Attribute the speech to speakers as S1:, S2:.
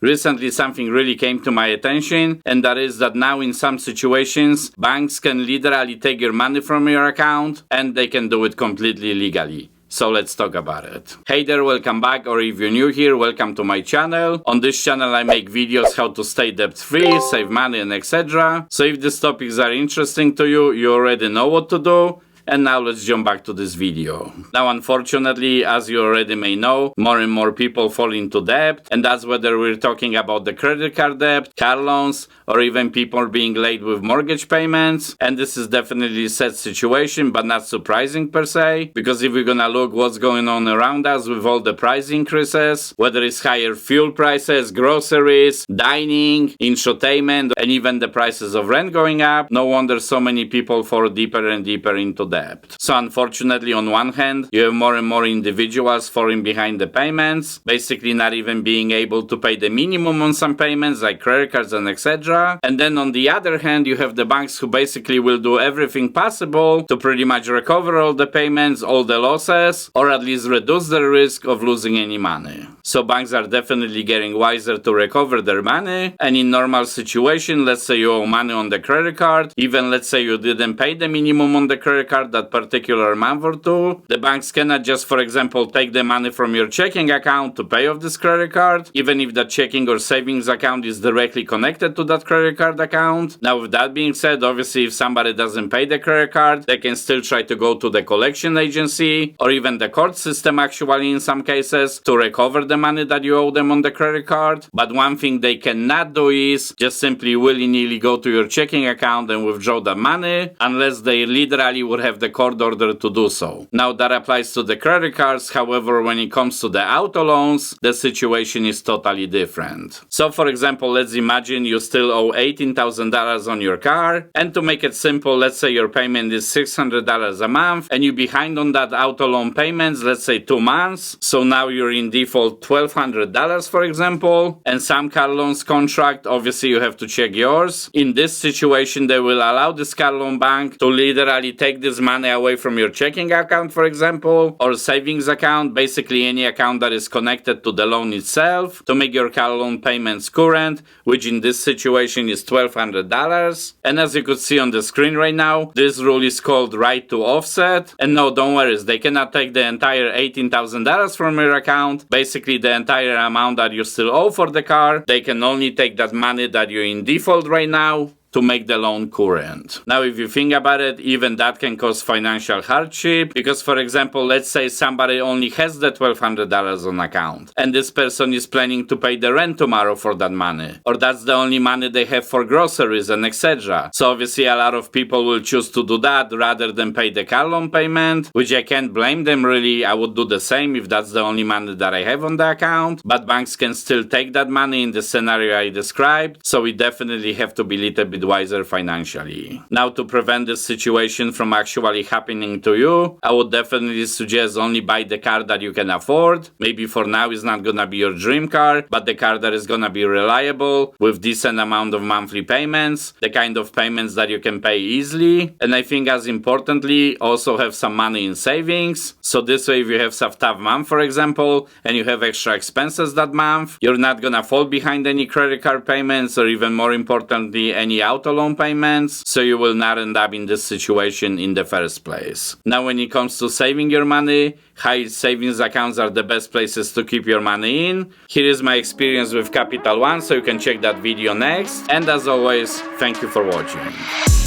S1: Recently something really came to my attention, and that is that now in some situations, banks can literally take your money from your account and they can do it completely legally. So let's talk about it. Hey there, welcome back, or if you're new here, welcome to my channel. On this channel I make videos how to stay debt free, save money and etc. So if these topics are interesting to you, you already know what to do. And now let's jump back to this video. Now unfortunately, as you already may know, more and more people fall into debt, and that's whether we're talking about the credit card debt, car loans, or even people being late with mortgage payments. And this is definitely a sad situation, but not surprising per se, because if we're gonna look what's going on around us with all the price increases, whether it's higher fuel prices, groceries, dining, infotainment, and even the prices of rent going up, no wonder so many people fall deeper and deeper into debt. So unfortunately, on one hand, you have more and more individuals falling behind the payments, basically not even being able to pay the minimum on some payments like credit cards and etc. And then on the other hand, you have the banks who basically will do everything possible to pretty much recover all the payments, all the losses, or at least reduce the risk of losing any money. So banks are definitely getting wiser to recover their money, and in normal situation, let's say you owe money on the credit card, even let's say you didn't pay the minimum on the credit card that particular month or two, the banks cannot just, for example, take the money from your checking account to pay off this credit card, even if that checking or savings account is directly connected to that credit card account. Now with that being said, obviously if somebody doesn't pay the credit card, they can still try to go to the collection agency or even the court system actually in some cases to recover the money that you owe them on the credit card. But one thing they cannot do is just simply willy-nilly go to your checking account and withdraw the money unless they literally would have the court order to do so. Now that applies to the credit cards, however when it comes to the auto loans, the situation is totally different. So for example, let's imagine you still owe $18,000 on your car, and to make it simple, let's say your payment is $600 a month and you're behind on that auto loan payments, let's say 2 months, so now you're in default $1,200 for example, and some car loans contract, obviously you have to check yours. In this situation, they will allow this car loan bank to literally take this money away from your checking account, for example, or savings account, basically any account that is connected to the loan itself, to make your car loan payments current, which in this situation is $1,200. And as you could see on the screen right now, this rule is called right to offset. And no, don't worry, they cannot take the entire $18,000 from your account, basically the entire amount that you still owe for the car. They can only take that money that you're in default right now to make the loan current. Now if you think about it, even that can cause financial hardship, because for example, let's say somebody only has the $1,200 on account and this person is planning to pay the rent tomorrow for that money, or that's the only money they have for groceries and etc. So obviously a lot of people will choose to do that rather than pay the car loan payment, which I can't blame them really. I would do the same if that's the only money that I have on the account, but banks can still take that money in the scenario I described, so we definitely have to be a little bit wiser financially. Now to prevent this situation from actually happening to you, I would definitely suggest only buy the car that you can afford. Maybe for now it's not gonna be your dream car, but the car that is gonna be reliable with decent amount of monthly payments, the kind of payments that you can pay easily. And I think as importantly, also have some money in savings. So this way if you have some tough month for example, and you have extra expenses that month, you're not gonna fall behind any credit card payments or even more importantly any auto loan payments, so you will not end up in this situation in the first place. Now when it comes to saving your money, high savings accounts are the best places to keep your money in. Here is my experience with Capital One, so you can check that video next. And as always, thank you for watching.